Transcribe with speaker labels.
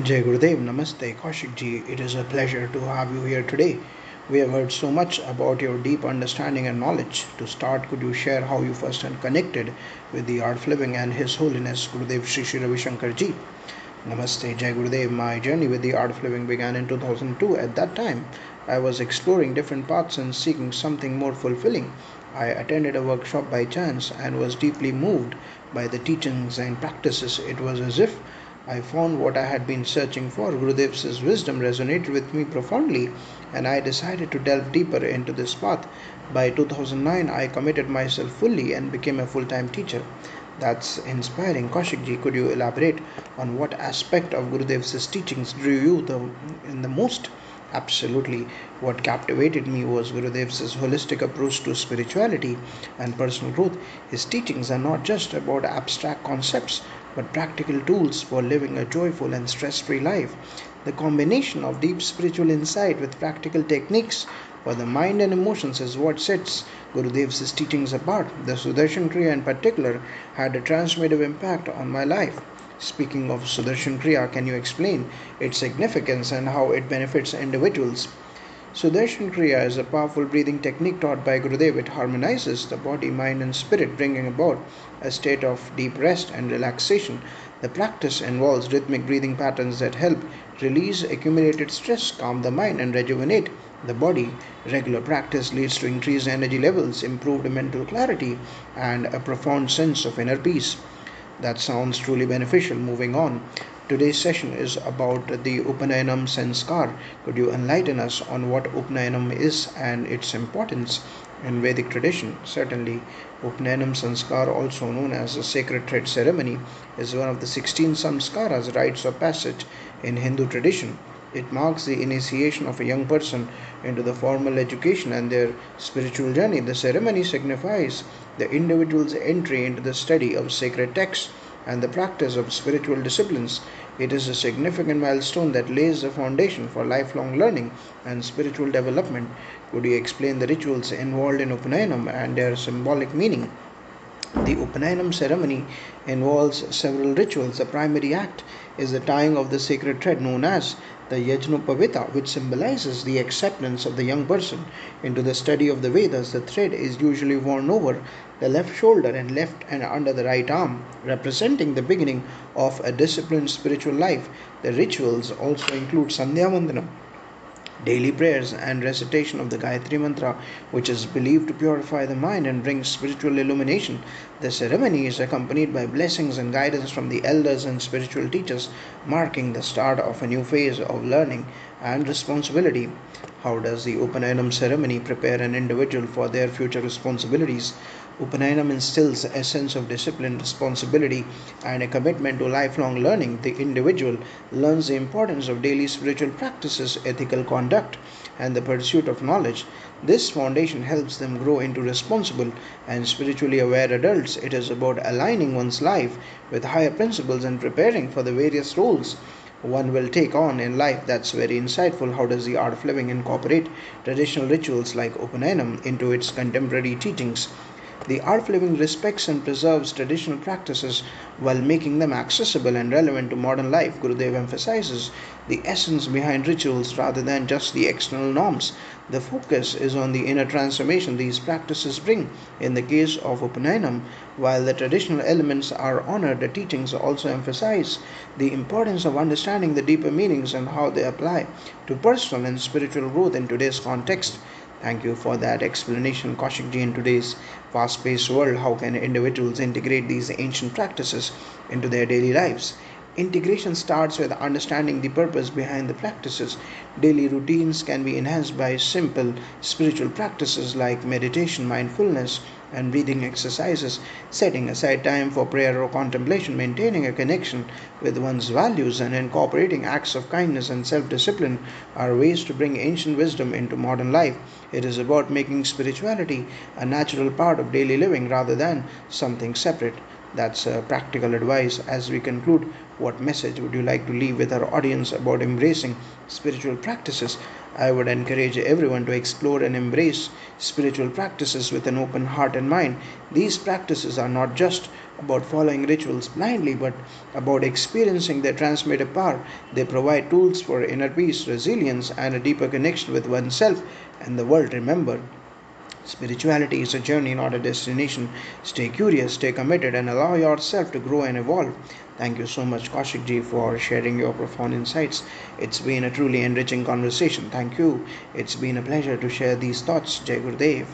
Speaker 1: Jai Gurudev, Namaste, Kaushik ji. It is a pleasure to have you here today. We have heard so much about your deep understanding and knowledge. To start, could you share how you first connected with the art of living and His Holiness Gurudev Sri Sri Ravi Shankar ji? Namaste, Jai Gurudev. My journey with the art of living began in 2002. At that time, I was exploring different paths and seeking something more fulfilling. I attended a workshop by chance and was deeply moved by the teachings and practices. It was as if I found what I had been searching for. Gurudev's wisdom resonated with me profoundly, and I decided to delve deeper into this path. By 2009, I committed myself fully and became a full time teacher. That's inspiring. Kaushikji, could you elaborate on what aspect of Gurudev's teachings drew you in the most? Absolutely. What captivated me was Gurudev's holistic approach to spirituality and personal growth. His teachings are not just about abstract concepts, but practical tools for living a joyful and stress free life. The combination of deep spiritual insight with practical techniques for the mind and emotions is what sets Gurudev's teachings apart. The Sudarshan Kriya in particular had a transformative impact on my life. Speaking of Sudarshan Kriya, can you explain its significance and how it benefits individuals? Sudarshan Kriya is a powerful breathing technique taught by Gurudev. It harmonizes the body, mind, and spirit, bringing about a state of deep rest and relaxation. The practice involves rhythmic breathing patterns that help release accumulated stress, calm the mind, and rejuvenate the body. Regular practice leads to increased energy levels, improved mental clarity, and a profound sense of inner peace. That sounds truly beneficial. Moving on. Today's session is about the Upanayanam Sanskar. Could you enlighten us on what Upanayanam is and its importance in Vedic tradition? Certainly, Upanayanam Sanskar, also known as the sacred thread ceremony, is one of the 16 samskaras, rites of passage, in Hindu tradition. It marks the initiation of a young person into the formal education and their spiritual journey. The ceremony signifies the individual's entry into the study of sacred texts and the practice of spiritual disciplines. It is a significant milestone that lays the foundation for lifelong learning and spiritual development. Could you explain the rituals involved in Upanayanam and their symbolic meaning? The Upanayanam ceremony involves several rituals. The primary act is the tying of the sacred thread known as the Yajnopavita, which symbolizes the acceptance of the young person into the study of the Vedas. The thread is usually worn over the left shoulder and left and under the right arm, representing the beginning of a disciplined spiritual life. The rituals also include Sandhya Vandanam, daily prayers, and recitation of the Gayatri Mantra, which is believed to purify the mind and bring spiritual illumination. The ceremony is accompanied by blessings and guidance from the elders and spiritual teachers, marking the start of a new phase of learning and responsibility. How does the Upanayanam ceremony prepare an individual for their future responsibilities? Upanayanam instills a sense of discipline, responsibility, and a commitment to lifelong learning. The individual learns the importance of daily spiritual practices, ethical conduct, and the pursuit of knowledge. This foundation helps them grow into responsible and spiritually aware adults. It is about aligning one's life with higher principles and preparing for the various roles one will take on in life. That's very insightful. How does the art of living incorporate traditional rituals like Upanayanam into its contemporary teachings? The art of living respects and preserves traditional practices while making them accessible and relevant to modern life. Gurudev emphasizes the essence behind rituals rather than just the external norms. The focus is on the inner transformation these practices bring. In the case of Upanayanam, while the traditional elements are honored, the teachings also emphasize the importance of understanding the deeper meanings and how they apply to personal and spiritual growth in today's context. Thank you for that explanation, Kaushikji. In today's fast paced world, how can individuals integrate these ancient practices into their daily lives? Integration starts with understanding the purpose behind the practices. Daily routines can be enhanced by simple spiritual practices like meditation, mindfulness, and breathing exercises. Setting aside time for prayer or contemplation, maintaining a connection with one's values, and incorporating acts of kindness and self discipline are ways to bring ancient wisdom into modern life. It is about making spirituality a natural part of daily living rather than something separate. That's practical advice. As we conclude, what message would you like to leave with our audience about embracing spiritual practices? I would encourage everyone to explore and embrace spiritual practices with an open heart and mind. These practices are not just about following rituals blindly, but about experiencing their transformative power. They provide tools for inner peace, resilience, and a deeper connection with oneself and the world. Remember, spirituality is a journey, not a destination. Stay curious, stay committed, and allow yourself to grow and evolve. Thank you so much, Kaushik ji, for sharing your profound insights. It's been a truly enriching conversation. Thank you. It's been a pleasure to share these thoughts. Jai Gurudev.